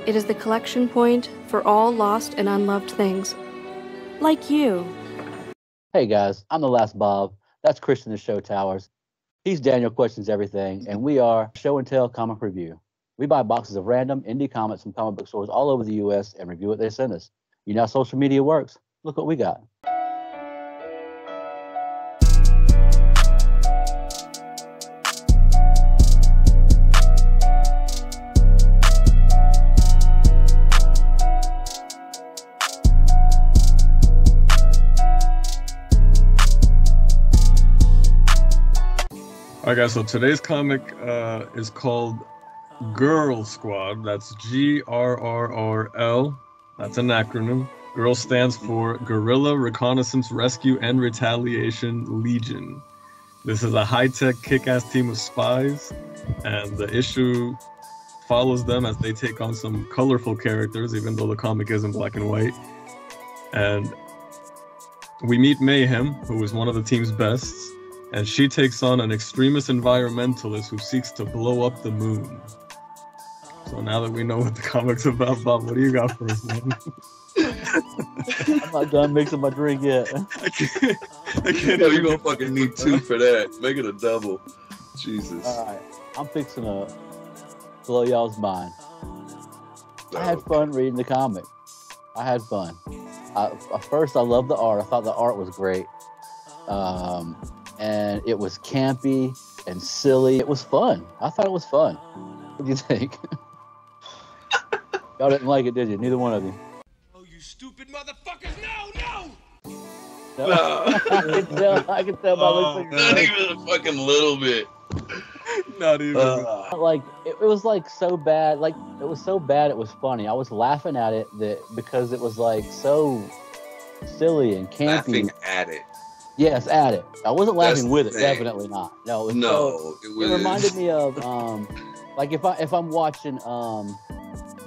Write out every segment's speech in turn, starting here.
It is the collection point for all lost and unloved things. Like you. Hey guys, I'm the last Bob. That's Christian the Show Towers. He's Daniel Questions Everything, and we are Show and Tell Comic Review. We buy boxes of random indie comics from comic book stores all over the U.S. and review what they send us. You know how social media works. Look what we got. Alright guys, so today's comic is called GRRRL Squad. That's GRRRL. That's an acronym. GRRRL stands for Guerrilla Reconnaissance Rescue and Retaliation Legion. This is a high-tech, kick-ass team of spies, and the issue follows them as they take on some colorful characters, even though the comic is in black and white. And we meet Mayhem, who is one of the team's best, and she takes on an extremist environmentalist who seeks to blow up the moon. So now that we know what the comic's about, Bob, what do you got for us, man? I'm not done mixing my drink yet. I can't You're gonna fucking need two for that. Make it a double. Jesus. All right, I'm fixing to blow y'all's mind. I had fun reading the comic. I had fun. First, I loved the art. I thought the art was great. And it was campy and silly. It was fun. I thought it was fun. What do you think? Y'all didn't like it, did you? Neither one of you. Oh, you stupid motherfuckers! No! I can tell by listening. Not even a fucking little bit. Not even. Like it was like so bad. Like it was so bad. It was funny. I was laughing at it because it was like so silly and campy. Laughing at it. Yes, at it. I wasn't laughing That's with it. the thing. Definitely not. No. It was. It reminded me of like if I'm watching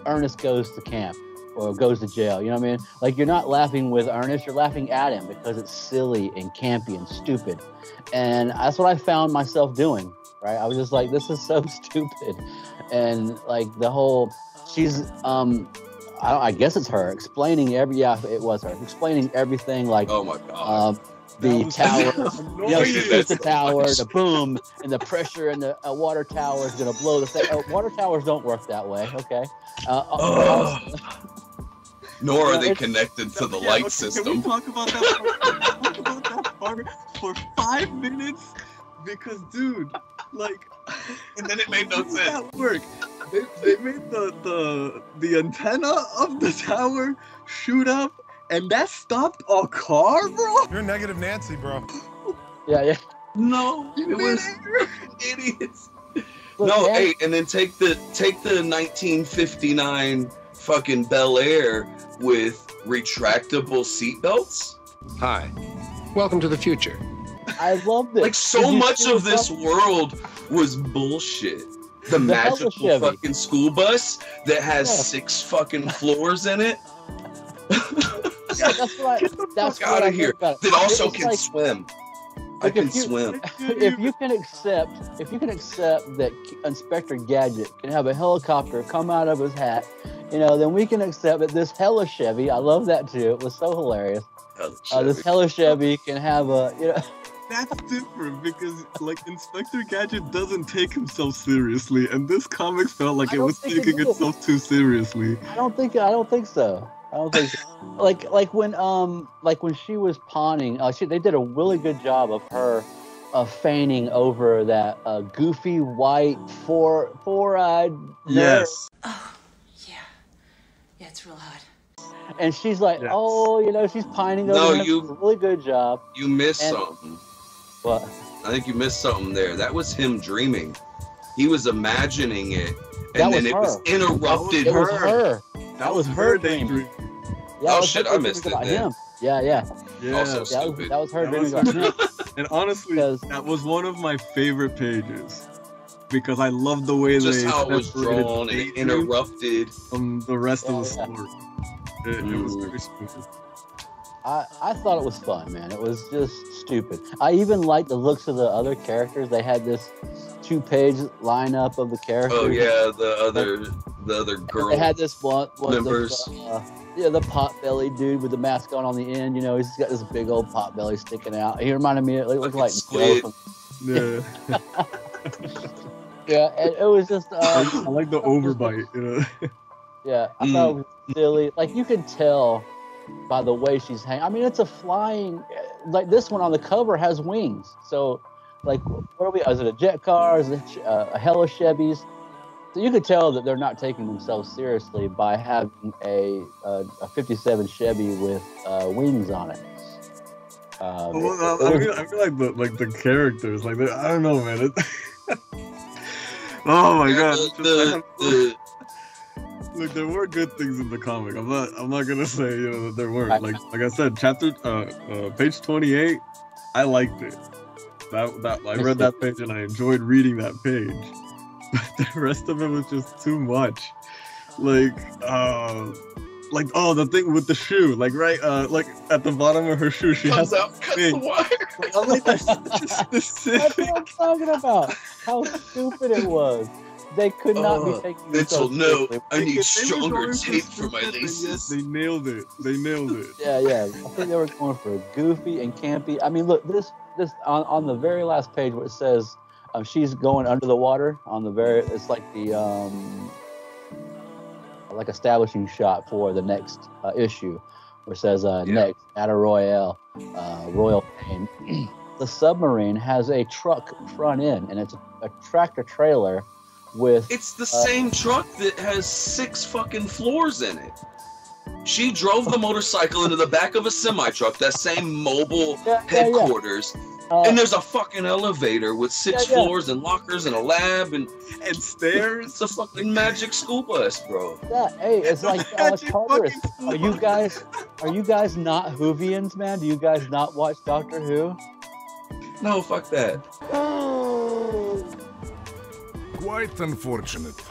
Ernest Goes to Camp or Goes to Jail. You know what I mean? Like you're not laughing with Ernest. You're laughing at him because it's silly and campy and stupid. And that's what I found myself doing. Right? I was just like, this is so stupid. And like the whole, she's I guess it's her explaining it was her explaining everything. Like, Oh my god. The tower, she shoots the tower, That's the boom, and the pressure in the water tower is going to blow the thing. Water towers don't work that way, okay? Nor are they connected to the light system. Can we talk about that for 5 minutes? Because, dude, like... And then it made no sense. That work. They made the antenna of the tower shoot up, and that stopped a car, bro? You're negative Nancy, bro. Yeah. No, it was idiots. Look, No, man. hey, and then take the 1959 fucking Bel Air with retractable seatbelts. Hi, welcome to the future. I loved it. Like so much of this world was bullshit. The magical Chevy. fucking school bus that has 6 fucking floors in it. That's what Fuck out of here. That also can like, swim. I like, can if you- swim. If you can accept that Inspector Gadget can have a helicopter come out of his hat, then we can accept that this Hella Chevy, I love that too. It was so hilarious. This Hella Chevy can have That's different because, like, Inspector Gadget doesn't take himself seriously, and this comic felt like it was taking itself too seriously. I don't think so. Like when she was pawning, they did a really good job of her feigning over that goofy white four-eyed nerd. Yes. Oh, yeah, it's real hot. And she's like, Yes. she's pining over him. you- It's a really good job. You missed And- something. What? I think you missed something there. That was him dreaming. He was imagining it, That and then was it was her. interrupted. It was her. That was her daydream. Yeah, Oh, it was shit, her I dreaming missed it about then. him. Yeah. Yeah. Also That stupid. was her That dreaming was- about him. And honestly, Because- that was one of my favorite pages because I love the way Just they how it was separated drawn the and daydream interrupted. from the rest of the Yeah. story. It was very stupid. I thought it was fun, man. It was just stupid. I even liked the looks of the other characters. They had this 2-page lineup of the characters. Oh yeah, the other girl. They had this one members. The pot-belly dude with the mask on the end. You know, he's got this big old pot belly sticking out. He reminded me. It looked like squid. Joe Yeah. Yeah, and it was just. I like the overbite. You know? Yeah, I thought it was silly. Like, you can tell by the way she's hanging. I mean, it's a flying. Like, this one on the cover has wings. So, like, what are we? Is it a jet car? Is it a hell of Chevys? So you could tell that they're not taking themselves seriously by having a 57 Chevy with wings on it. I feel like the characters, like I don't know, man. Oh my god! Look, there were good things in the comic. I'm not gonna say that there weren't. Like I said, page 28, I liked it. That I read that page and I enjoyed reading that page. But the rest of it was just too much. Like the thing with the shoe, like at the bottom of her shoe, she Comes has out, cuts the wire. I'm like, that's such a specific. That's what I'm talking about. How stupid it was. They could not be taking Mitchell, themselves no, seriously. I need stronger tape for my laces. They nailed it. Yeah. I think they were going for a goofy and campy. I mean, look, this on the very last page where it says she's going under the water on the very. It's like the like establishing shot for the next issue, where it says next GRRRL Royal Pain. The submarine has a truck front end, and it's a tractor trailer with. It's the same truck that has 6 fucking floors in it. She drove the motorcycle into the back of a semi-truck, that same mobile headquarters. And there's a fucking elevator with 6 floors and lockers and a lab and stairs. It's a fucking magic school bus, bro. Yeah, hey, it's like Tartarus. Are you guys not Whovians, man? Do you guys not watch Doctor Who? No, fuck that. Quite unfortunate.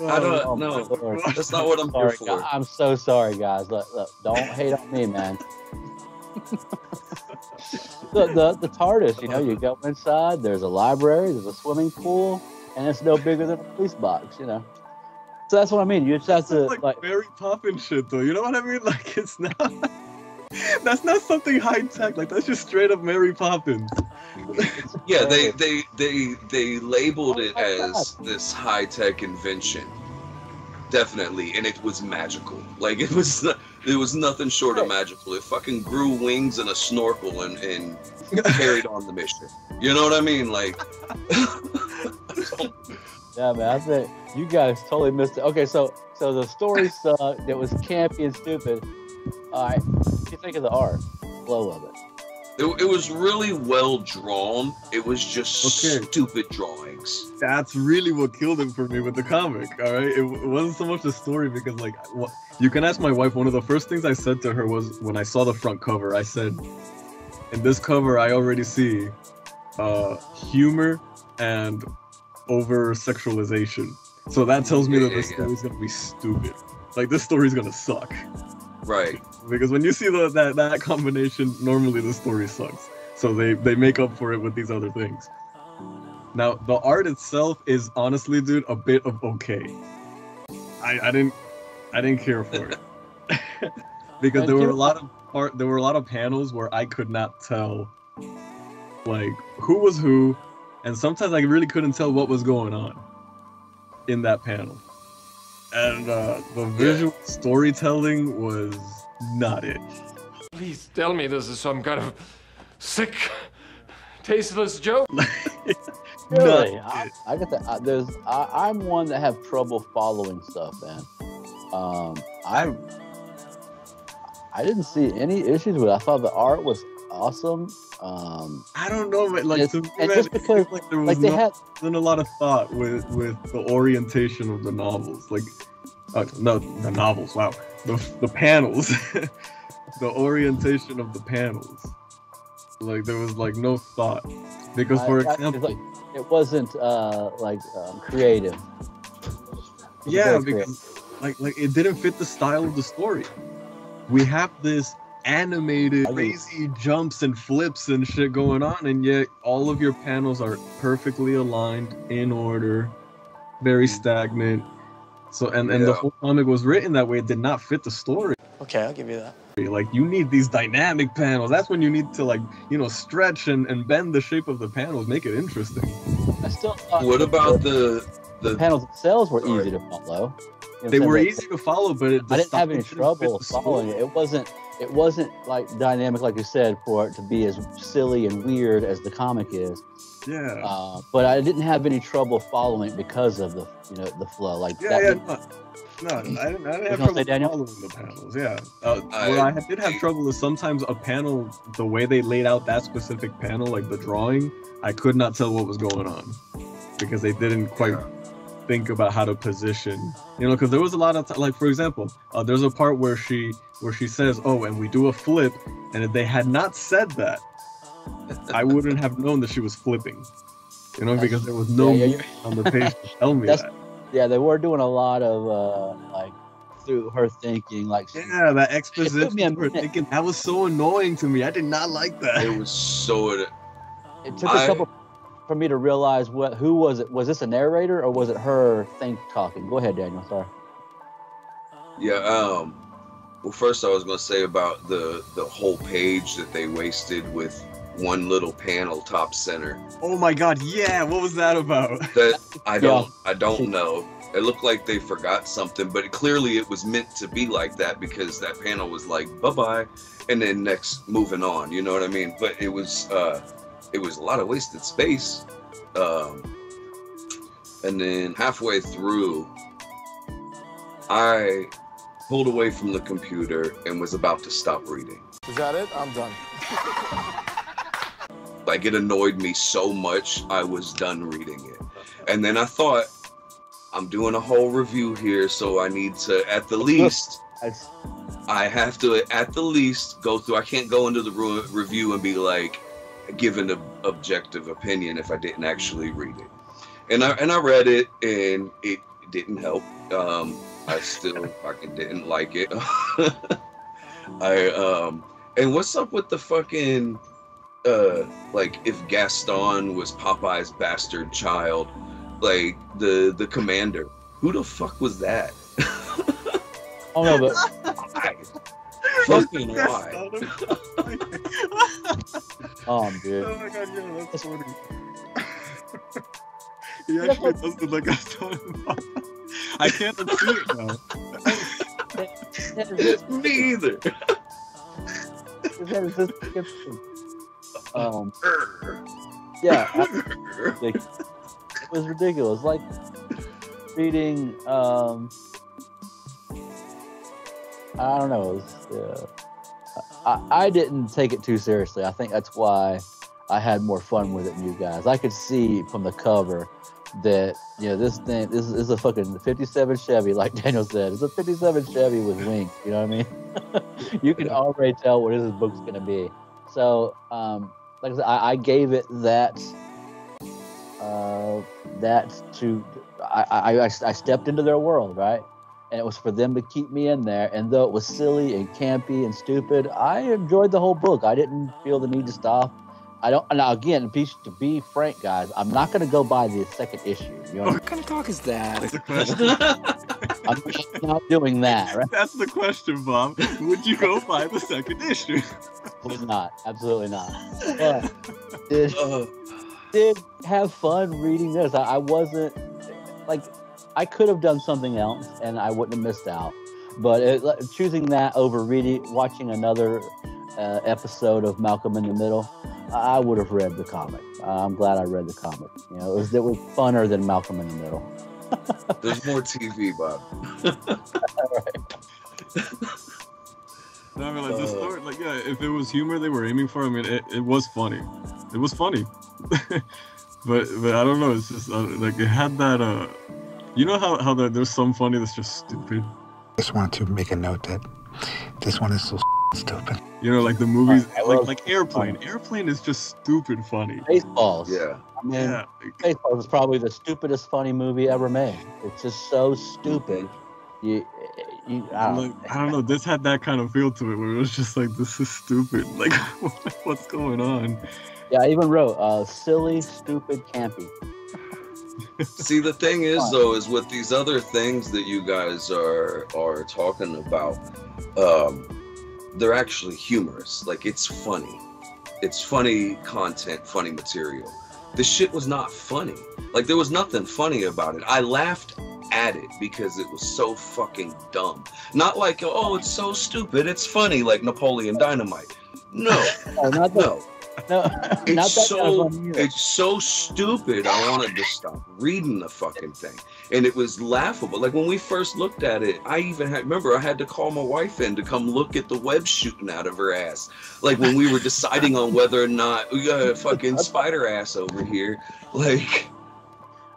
I don't know. That's not what I'm here for. I'm so sorry, guys. Look, don't hate on me, man. the TARDIS, you go inside, there's a library, there's a swimming pool, and it's no bigger than a police box, So that's what I mean. You just have to like Mary Poppins shit, though. You know what I mean? Like, it's not. That's not something high tech. Like, that's just straight up Mary Poppins. Yeah, they labeled it as this high tech invention, definitely, and it was magical. Like, it was nothing short of magical. It fucking grew wings and a snorkel and carried on the mission. You know what I mean? Like, yeah, man. I think you guys totally missed it. Okay, so the story sucked. It was campy and stupid. All right, what do you think of the art, flow of it? It was really well drawn. It was just stupid drawings. That's really what killed it for me with the comic. All right, it wasn't so much the story, because you can ask my wife. One of the first things I said to her was, when I saw the front cover, I said, in this cover I already see humor and over sexualization. So that tells me that this story's gonna be stupid. Like, this story's gonna suck. Right. Because when you see that combination, normally the story sucks. So they make up for it with these other things. Now, the art itself is honestly, dude, a bit of okay. I didn't care for it. Because there were a lot of panels where I could not tell, like, who was who, and sometimes I really couldn't tell what was going on in that panel. And the visual storytelling was not it. Please tell me this is some kind of sick, tasteless joke. Really? I get that. I'm one that have trouble following stuff, man. I didn't see any issues with it. I thought the art was awesome. I don't know, but like, just because like there was wasn't a lot of thought with the orientation of the novels. Like, no, the novels. Wow, the panels, the orientation of the panels. Like, there was like no thought, because for example, it wasn't creative. Yeah, because like it didn't fit the style of the story. We have this animated, crazy jumps and flips and shit going on, and yet all of your panels are perfectly aligned, in order, very stagnant. So, and the whole comic was written that way. It did not fit the story. Okay, I'll give you that. Like, you need these dynamic panels. That's when you need to, like, you know, stretch and bend the shape of the panels, make it interesting. I still thought What about the panels themselves were easy to follow. You know, they were easy to follow, but I didn't have any trouble following it. It wasn't like dynamic, like you said, for it to be as silly and weird as the comic is. Yeah. But I didn't have any trouble following it because of the the flow. Like No, I didn't have trouble following the panels. Yeah. What I did have trouble is sometimes a panel, the way they laid out that specific panel, like the drawing, I could not tell what was going on because they didn't quite think about how to position. You know, because there was a lot of like, for example, there's a part where she says, "Oh, and we do a flip," and if they had not said that, I wouldn't have known that she was flipping. You know, because there was no on the page to tell me that. Yeah, they were doing a lot of like through her thinking, like that exposition. Her thinking, that was so annoying to me. I did not like that. It was so. It took a couple for me to realize who was it. Was this a narrator or was it her talking? Go ahead, Daniel. Sorry. Yeah. Well, first I was gonna say about the whole page that they wasted with one little panel top center. Oh my god, yeah, what was that about? That I don't know. It looked like they forgot something, but clearly it was meant to be like that because that panel was like bye-bye and then next moving on, you know what I mean? But it was a lot of wasted space. And then halfway through I pulled away from the computer and was about to stop reading. Is that it? I'm done. Like, it annoyed me so much, I was done reading it. And then I thought, I'm doing a whole review here, so I need to, at the least, I have to, at the least, go through. I can't go into the review and be like, give an objective opinion if I didn't actually read it. And I read it, and it didn't help. I still fucking didn't like it. And what's up with the fucking, like, if Gaston was Popeye's bastard child, like the commander, who the fuck was that? Oh no, but fucking why? Dude. Oh my god, yeah, that's funny. He actually does look like Gaston. I can't unsee it now. Me either. Yeah, it was ridiculous. Like reading, I don't know. I didn't take it too seriously. I think that's why I had more fun with it than you guys. I could see from the cover that, you know, this is a fucking 57 Chevy, like Daniel said. It's a 57 Chevy with wings, you know what I mean? You can already tell what this book's going to be. So, like I said, I gave it that I stepped into their world, right? And it was for them to keep me in there. And though it was silly and campy and stupid, I enjoyed the whole book. I didn't feel the need to stop. Now again, to be frank, guys, I'm not going to go buy the second issue. You know What kind of talk is that? That's the question. I'm not doing that, right? That's the question, Bob. Would you go buy the second issue? Absolutely not. Absolutely not. But did have fun reading this. I wasn't, like, I could have done something else and I wouldn't have missed out. But choosing that over watching another episode of Malcolm in the Middle, I would have read the comic. I'm glad I read the comic. You know, it was funner than Malcolm in the Middle. There's more TV, Bob. No, I mean, like, the story, like, yeah, if it was humor they were aiming for, I mean, it was funny. It was funny. but I don't know, it's just, like, it had that, you know how there's some funny that's just stupid? I just want to make a note that this one is so stupid. You know, like the movies, like Airplane. Airplane is just stupid funny. Baseballs. Yeah. I mean, Baseballs was probably the stupidest funny movie ever made. It's just so stupid I don't know. This had that kind of feel to it, where it was just like, this is stupid. Like, what's going on? Yeah, I even wrote silly, stupid, campy. See, the thing is, though, is with these other things that you guys are talking about, they're actually humorous. Like, it's funny. It's funny content, funny material. This shit was not funny. Like, there was nothing funny about it. I laughed at it because it was so fucking dumb. Not like, oh, it's so stupid, it's funny, like Napoleon Dynamite. No, no. It's so stupid. I wanted to stop reading the fucking thing, and it was laughable. Like when we first looked at it, I had to call my wife in to come look at the web shooting out of her ass. Like when we were deciding on whether or not we got a fucking spider ass over here, like.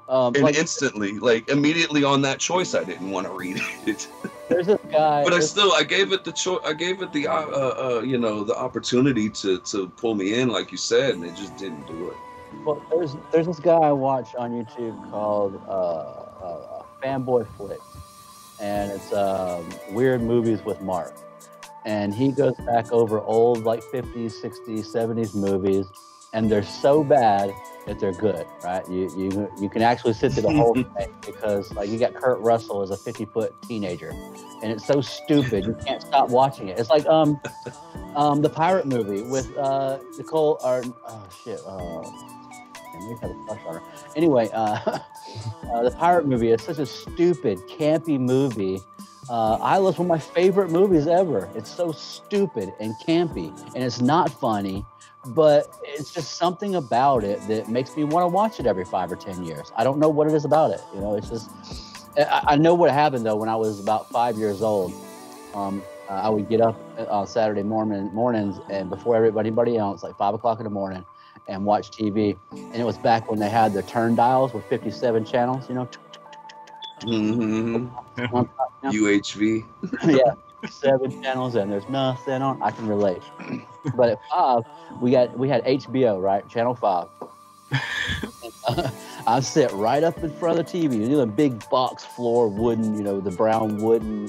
Instantly, like immediately on that choice, I didn't want to read it. There's this guy, but I gave it the choice. I gave it the the opportunity to pull me in, like you said, and it just didn't do it. Well, there's this guy I watch on YouTube called Fanboy Flicks, and it's weird movies with Mark, and he goes back over old like 50s, 60s, 70s movies, and they're so bad that they're good, right? You can actually sit through the whole thing because like you got Kurt Russell as a 50-foot teenager, and it's so stupid you can't stop watching it. It's like the pirate movie with Nicole or anyway, the pirate movie is such a stupid, campy movie. Isla's one of my favorite movies ever. It's so stupid and campy, and it's not funny. But it's just something about it that makes me want to watch it every 5 or 10 years. I don't know what it is about it. You know, it's just, I know what happened though when I was about 5 years old. I would get up on Saturday mornings and before anybody else, like 5 o'clock in the morning, and watch TV. And it was back when they had the turn dials with 57 channels, you know. UHV. Yeah. 7 channels and there's nothing on. I can relate. But at 5, we had HBO, right? Channel 5. I sit right up in front of the TV. You know, the big box floor, wooden, you know, the brown wooden.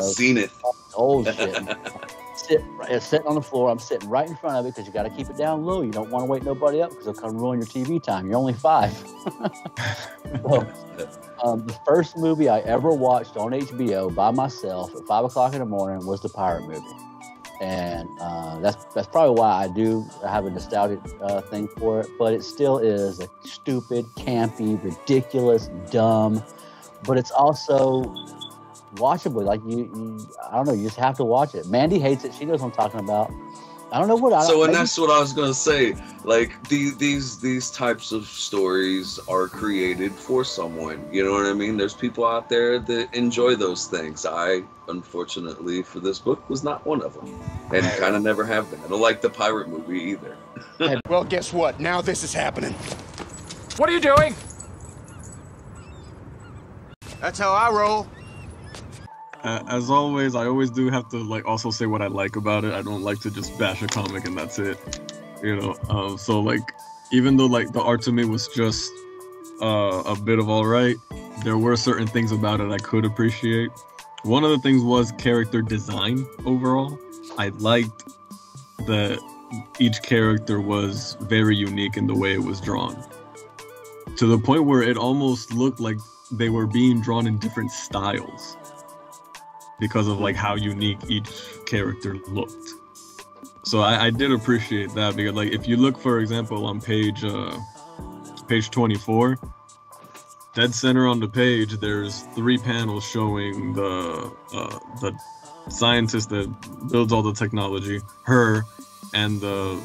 Zenith. Old shit. Sitting on the floor. I'm sitting right in front of it because you got to keep it down low. You don't want to wake nobody up because they'll come ruin your TV time. You're only 5. So, the first movie I ever watched on HBO by myself at 5 o'clock in the morning was the pirate movie, and that's probably why I have a nostalgic thing for it. But it still is a stupid, campy, ridiculous, dumb, but it's also watchable. Like I don't know, you just have to watch it. Mandy hates it. She knows what I'm talking about. I don't know what. That's what I was gonna say. Like these types of stories are created for someone. You know what I mean? There's people out there that enjoy those things. I, unfortunately, for this book, was not one of them, and kind of never have been. I don't like the pirate movie either. Well, guess what? Now this is happening. What are you doing? That's how I roll. As always, I always do have to like also say what I like about it. I don't like to just bash a comic and that's it, you know. So like, even though like the art to me was just a bit of all right, there were certain things about it I could appreciate. One of the things was character design overall. I liked that each character was very unique in the way it was drawn, to the point where it almost looked like they were being drawn in different styles, because of like how unique each character looked. So I did appreciate that, because like if you look, for example, on page 24, dead center on the page, there's 3 panels showing the scientist that builds all the technology, her, and the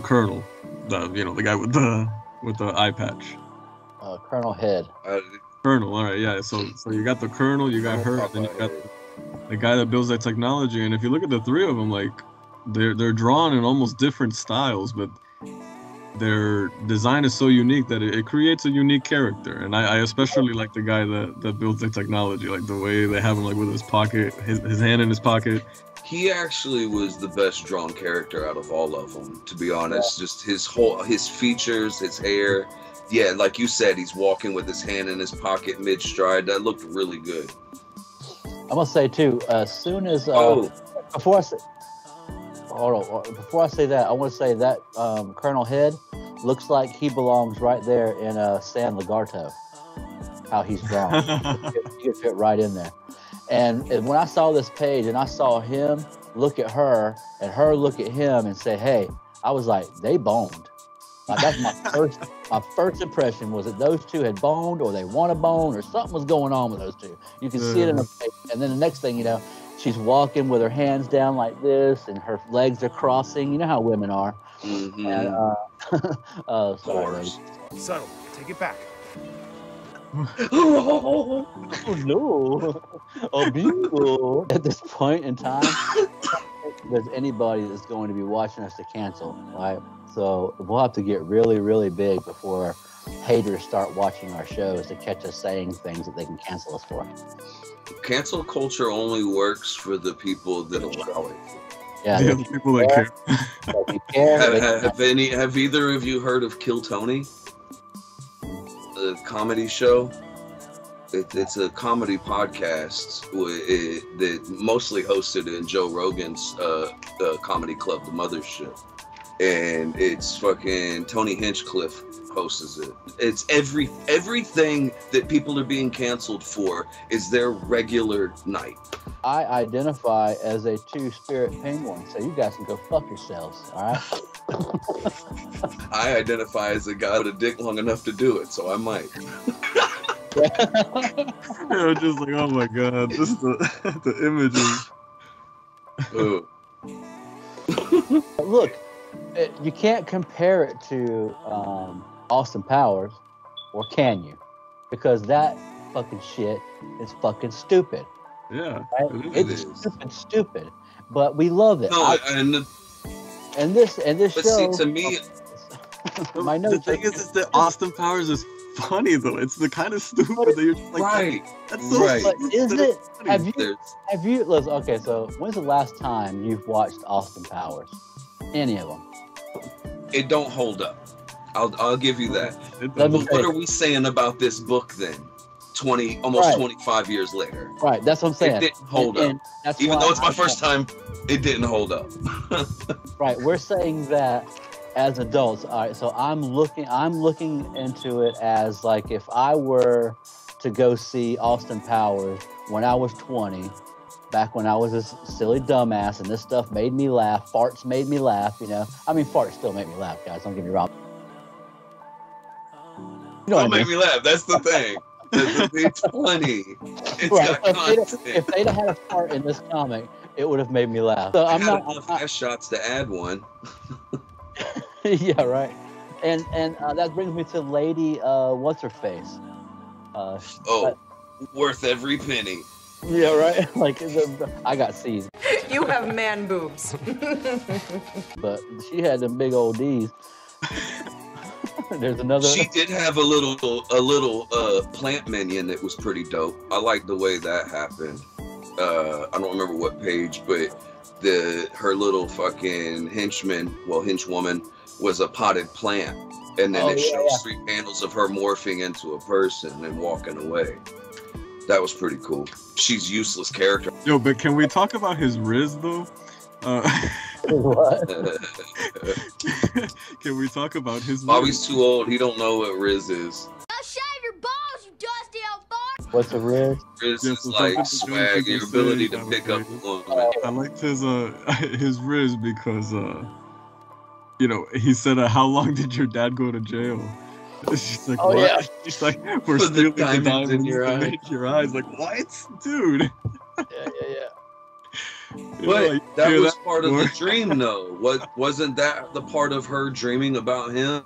colonel, the guy with the eye patch. Colonel Head. Colonel, all right, yeah. So you got the colonel, you got her, and then you got the guy that builds that technology. And if you look at the 3 of them, like they're drawn in almost different styles, but their design is so unique that it creates a unique character. And I especially like the guy that builds the technology, like the way they have him like with his pocket, his hand in his pocket. He actually was the best drawn character out of all of them, to be honest. Just his features, his hair. Yeah, like you said, he's walking with his hand in his pocket mid-stride. That looked really good. I'm gonna say too. As soon as before I say, before I say that, I want to say that Colonel Head looks like he belongs right there in San Lagarto. How he's drawn, he could fit right in there. And when I saw this page and I saw him look at her and her look at him and say, "Hey," I was like, "They boned." Like, that's my first impression was that those two had boned, or they want to bone, or something was going on with those two. You can see it in her face. And then the next thing you know, she's walking with her hands down like this, and her legs are crossing. You know how women are. Mm-hmm. And, sorry, lady. Subtle. Take it back. Oh no! Oh, beautiful. At this point in time, there's anybody that's going to be watching us to cancel, right? So we'll have to get really, really big before haters start watching our shows to catch us saying things that they can cancel us for. Cancel culture only works for the people that allow it. Yeah, the people that care. Have either of you heard of Kill Tony? The comedy show. It's a comedy podcast that mostly hosted in Joe Rogan's comedy club, The Mothership. And it's fucking Tony Hinchcliffe hosts it. It's everything that people are being canceled for is their regular night. I identify as a two-spirit penguin, so you guys can go fuck yourselves, all right? I identify as a guy with a dick long enough to do it, so I might. I'm just like, oh my god, just the images. Look, you can't compare it to Austin Powers, or can you? Because that fucking shit is fucking stupid. Yeah, right? It's stupid, but we love it. No, and this but show. See, to me, the thing is that Austin Powers is funny though. It's the kind of stupid that you're just like, right? That's so right. But isn't it? Have you? Listen, okay, so when's the last time you've watched Austin Powers? Any of them? It don't hold up. I'll give you that. But what are we saying about this book then? 25 years later. Right, that's what I'm saying. It didn't hold up. Even though it's my first time, it didn't hold up. Right, we're saying that as adults. All right, so I'm looking into it as like if I were to go see Austin Powers when I was 20, back when I was a silly dumbass, and this stuff made me laugh. Farts made me laugh, you know. I mean, farts still make me laugh, guys. Don't get me wrong. You know Don't make me laugh. That's the thing. It's funny. It's right. got content. If they'd had a fart in this comic, it would have made me laugh. So I'm not enough ass shots to add one. Yeah, right. And that brings me to Lady what's her face? Worth every penny. Yeah, right. Like I got C's. You have man boobs. But she had them big old D's. There's another. She did have a little plant minion that was pretty dope. I like the way that happened. I don't remember what page, but her little fucking henchwoman was a potted plant, and then it shows 3 panels of her morphing into a person and walking away. That was pretty cool. She's useless character. Yo, but can we talk about his Riz though? What? Can we talk about his? Bobby's too old. He don't know what Riz is. I'll shave your balls, you dusty old fart. What's a Riz? Riz is like swag, your ability to pick up women. I liked his Riz because you know, he said, "How long did your dad go to jail?" She's like, "What?" Yeah. She's like, "We're stealing the diamonds in your eyes." Like, what, dude? Yeah. But that was part of the dream, though. Wasn't that the part of her dreaming about him?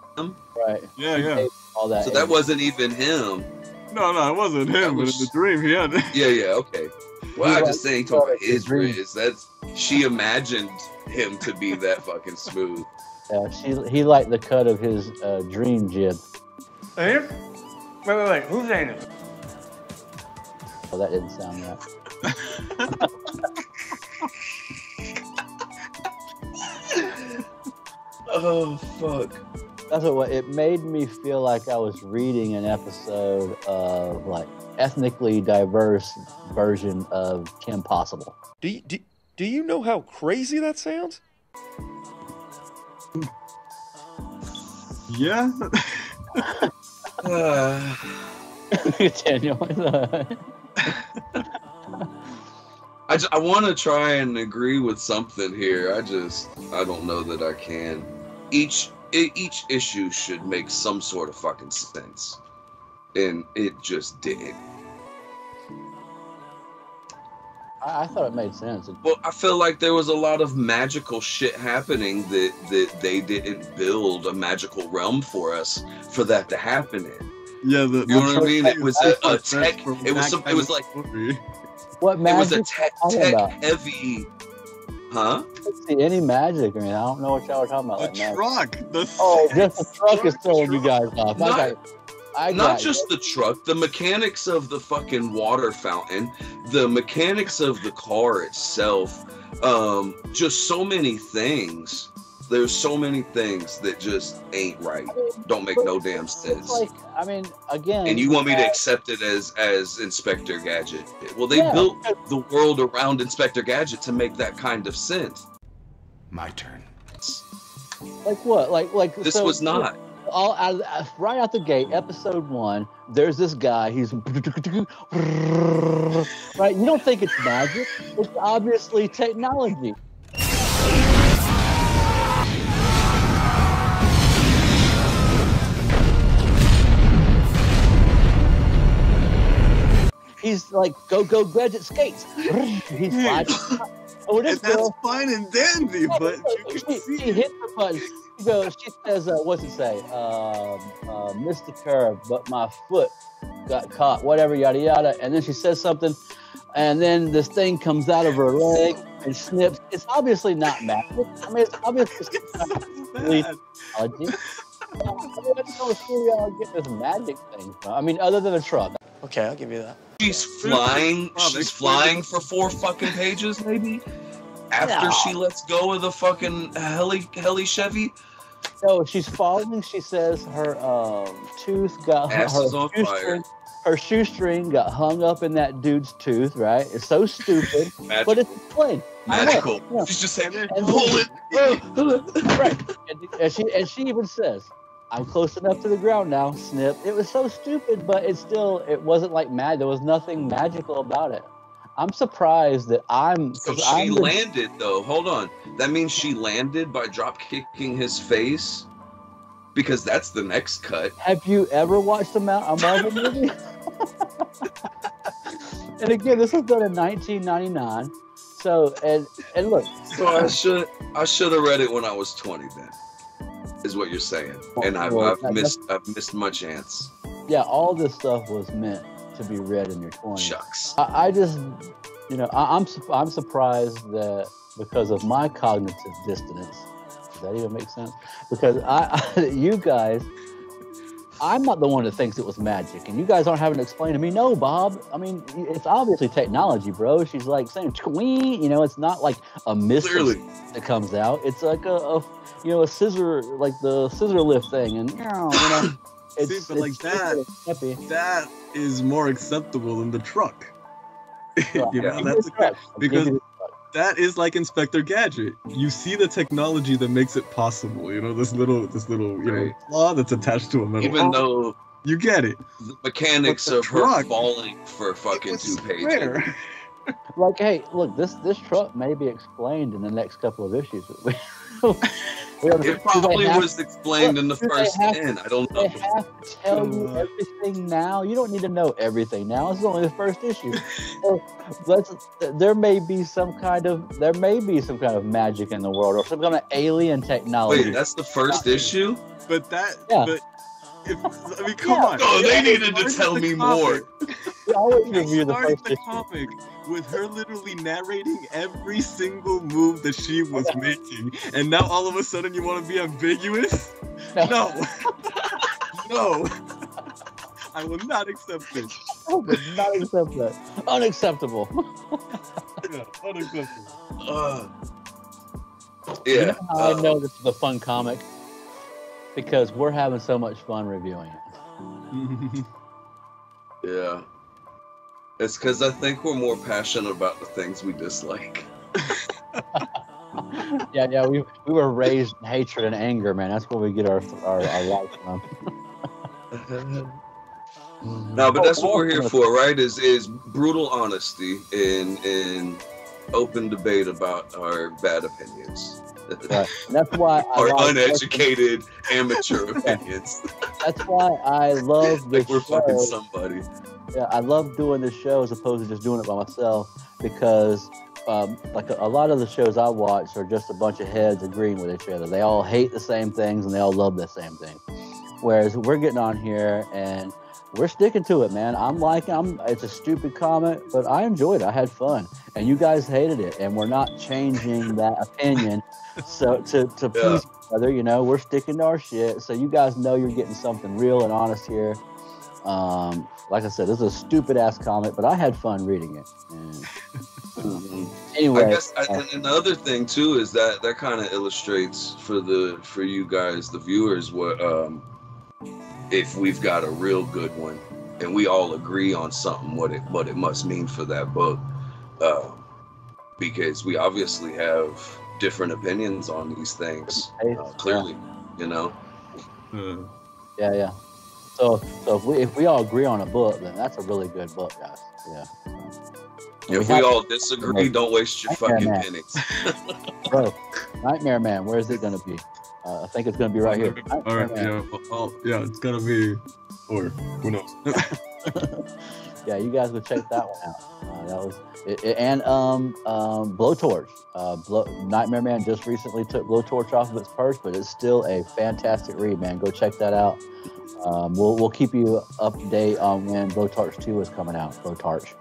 Right. Yeah. All that. So that wasn't even him. No, it wasn't him. But in the dream, he had. Yeah. Okay. Well, I'm just saying, talking about his Riz. She imagined him to be that fucking smooth. Yeah, he liked the cut of his dream jib. Wait. Who's saying it? Oh, that didn't sound right. Oh fuck! That's what it made me feel like I was reading an episode of like ethnically diverse version of Kim Possible. Do you know how crazy that sounds? Yeah. Daniel. I want to try and agree with something here. I don't know that I can. Each issue should make some sort of fucking sense, and it just didn't. I thought it made sense. Well, I feel like there was a lot of magical shit happening that they didn't build a magical realm for us for that to happen in. Yeah, you know what I mean? It was a tech. It was like what magic? It was a tech heavy. Huh? I don't see any magic. I mean, I don't know what y'all are talking about. The truck. Just the truck is throwing you guys off. Not just the truck, the mechanics of the fucking water fountain, the mechanics of the car itself, just so many things. There's so many things that just ain't right. Don't make no damn sense. Like, I mean, again. And you want me to accept it as Inspector Gadget? Well, they built the world around Inspector Gadget to make that kind of sense. My turn. Like what? Like this so, was not. Right out the gate, episode 1, there's this guy, he's right, you don't think it's magic, it's obviously technology. He's like, go gadget skates. He's sliding. And that's fine and dandy, but she hits the button. She says, what's it say? Missed the curve, but my foot got caught, whatever, yada, yada. And then she says something, and then this thing comes out of her leg and snips. It's obviously not magic. I mean, it's obviously technology. I don't know where y'all get this magic thing from. I mean, other than a truck. Okay, I'll give you that. She's flying. She's flying for 4 fucking pages, maybe. After she lets go of the fucking heli Chevy. No, she's falling. She says her tooth got her shoestring got hung up in that dude's tooth. Right? It's so stupid, but it's explained. Magical. She's just saying, pull it. Right. And she even says, I'm close enough to the ground now, snip. It was so stupid, but it wasn't like mad. There was nothing magical about it. I'm surprised that she landed, though. Hold on. That means she landed by drop kicking his face? Because that's the next cut. Have you ever watched a Marvel movie? And again, this was done in 1999. So, and look. So I should have read it when I was 20 then. Is what you're saying, and I've missed my chance. Yeah, all this stuff was meant to be read in your 20s. Shucks. I just, I'm surprised that because of my cognitive dissonance. Does that even make sense? Because you guys, I'm not the one that thinks it was magic, and you guys aren't having to explain to me. No, Bob. I mean, it's obviously technology, bro. She's like saying, "Tween," it's not like a missile that comes out. It's like a scissor, like the scissor lift thing, and it's that is more acceptable than the truck. Because that is like Inspector Gadget. You see the technology that makes it possible. This little claw that's attached to a metal. Even though you get it, the mechanics of her falling for fucking 2 pages. Like, hey, look, this truck may be explained in the next couple of issues. It probably was explained in the first 10. I don't know. They have to tell you everything now. You don't need to know everything now. This is only the first issue. So there may be some kind of magic in the world, or some kind of alien technology. Wait, that's the first issue? But come on. Oh, they needed to tell me more. I always review the first issue. Comic with her literally narrating every single move that she was making, and now all of a sudden you want to be ambiguous? No. No. I will not accept this. I will not accept that. Unacceptable. Yeah, unacceptable. Yeah. You know how I know this is a fun comic? 'Cause I know that you guys have to tell me everything now. You don't need to know everything now. You don't need to know everything now. It's only the first issue. Let's, there may be some kind of magic in the world, or some kind of alien technology. Yeah. because we're having so much fun reviewing it. Yeah. It's because I think we're more passionate about the things we dislike. Yeah, we were raised in hatred and anger, man. That's where we get our life from. No, but that's what we're here for, right? Is brutal honesty and open debate about our bad opinions. Right. That's why our uneducated amateur opinions. That's why I love this like we're show. Fucking somebody. Yeah, I love doing this show as opposed to just doing it by myself because like a lot of the shows I watch are just a bunch of heads agreeing with each other. They all hate the same things and they all love the same thing. Whereas we're getting on here and we're sticking to it, man. It's a stupid comment, but I enjoyed it. I had fun. And you guys hated it. And we're not changing that opinion. So to please each other, you know, we're sticking to our shit. So you guys know you're getting something real and honest here. Like I said, this is a stupid ass comment, but I had fun reading it. And, anyway, I guess and another thing too is that kind of illustrates for you guys, the viewers, what if we've got a real good one and we all agree on something, what it must mean for that book, because we obviously have different opinions on these things, clearly, you know. Yeah. So if we all agree on a book, then that's a really good book, guys. Yeah. If we all disagree, don't waste your fucking pennies. Bro, Nightmare Man, where is it going to be? I think it's going to be right here. All right, yeah, it's going to be, or who knows? Yeah, you guys go check that one out. That was it, and Blowtorch. Nightmare Man just recently took Blowtorch off of its purse, but it's still a fantastic read, man. Go check that out. We'll keep you up to date on when Blowtorch 2 is coming out. Blowtorch.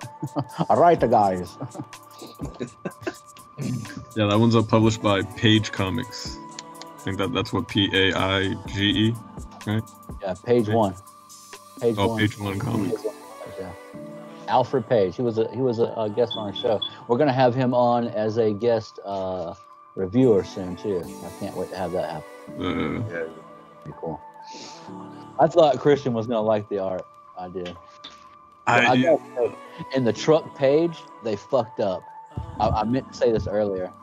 All right, guys. Yeah, that one's published by Page Comics. I think that's what Paige, right? Yeah, Page One. Page One. Page One Comics. Yeah. Alfred Page. He was a guest on our show. We're gonna have him on as a guest reviewer soon too. I can't wait to have that happen. Yeah. Pretty cool. I thought Christian was gonna like the art. I did. In the truck page, they fucked up. I meant to say this earlier.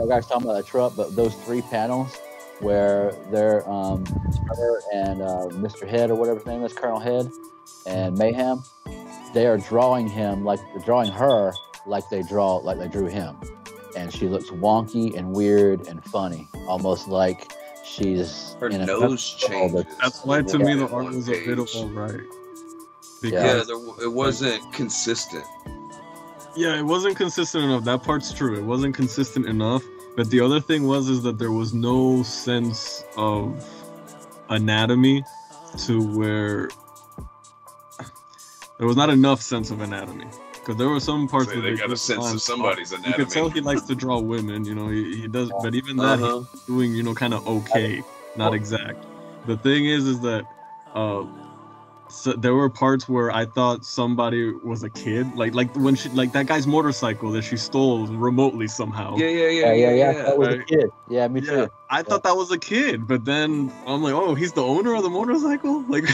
You guys talking about the truck, but those 3 panels where they're her and Mr. Head or whatever his name is, Colonel Head and Mayhem, they are drawing him drawing her like they drew him, and she looks wonky and weird and funny, almost like she's her nose changes. That's why to me the art was a bit of alright. It wasn't consistent. Yeah, it wasn't consistent enough. That part's true. It wasn't consistent enough. But the other thing is that there was no sense of anatomy to where there was not enough sense of anatomy. Because there were some parts where they got a sense of somebody's anatomy. You could tell he likes to draw women, you know, he does, but even that he's doing, you know, kind of okay, not exact. The thing is that so there were parts where I thought somebody was a kid, like when she, like that guy's motorcycle that she stole remotely somehow. Yeah. That was a kid. Yeah, me too. I thought that was a kid, but then I'm like, oh, he's the owner of the motorcycle. Like,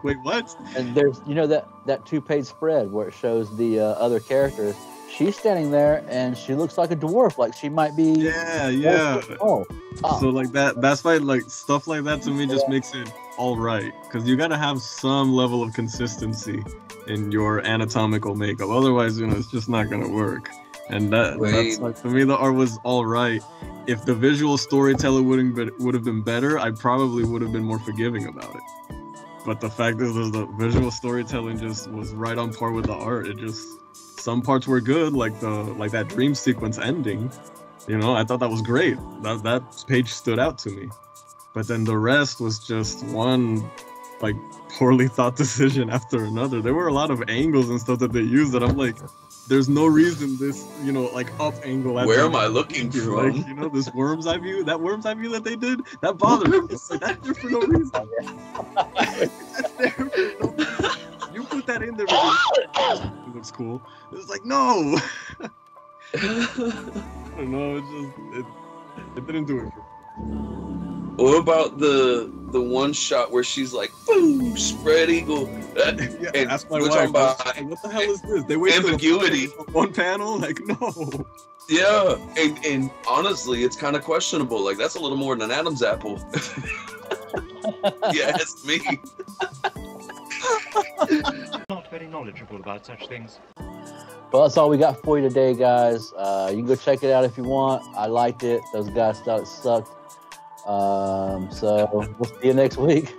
wait, what? And there's, you know, that 2-page spread where it shows the other characters. She's standing there and she looks like a dwarf, like she might be. Yeah. So like that's why like stuff like that to me just makes it all right, because you gotta have some level of consistency in your anatomical makeup. Otherwise, you know, it's just not gonna work. And that's like, to me, the art was all right. If the visual storytelling would have been better, I probably would have been more forgiving about it. But the fact is, the visual storytelling just was right on par with the art. It just, some parts were good, like that dream sequence ending. You know, I thought that was great. That page stood out to me. But then the rest was just one, like, poorly thought decision after another. There were a lot of angles and stuff that they used that I'm like, there's no reason this, you know, like up angle. Where am I looking from? Like, you know, this worm's eye view, that they did, that bothered me. Like, that's there for no reason. That's there for no reason. You put that in there because it looks cool. It's like, no. I don't know, it didn't do it for me. What about the one shot where she's like, boom, spread eagle? Yeah, and that's my we're wife. talking about What the hell is this? They wait ambiguity. one panel? Like, no. Yeah, and honestly, it's kind of questionable. Like, that's a little more than an Adam's apple. Yeah, it's me. Not very knowledgeable about such things. Well, that's all we got for you today, guys. You can go check it out if you want. I liked it. Those guys thought it sucked. So we'll see you next week.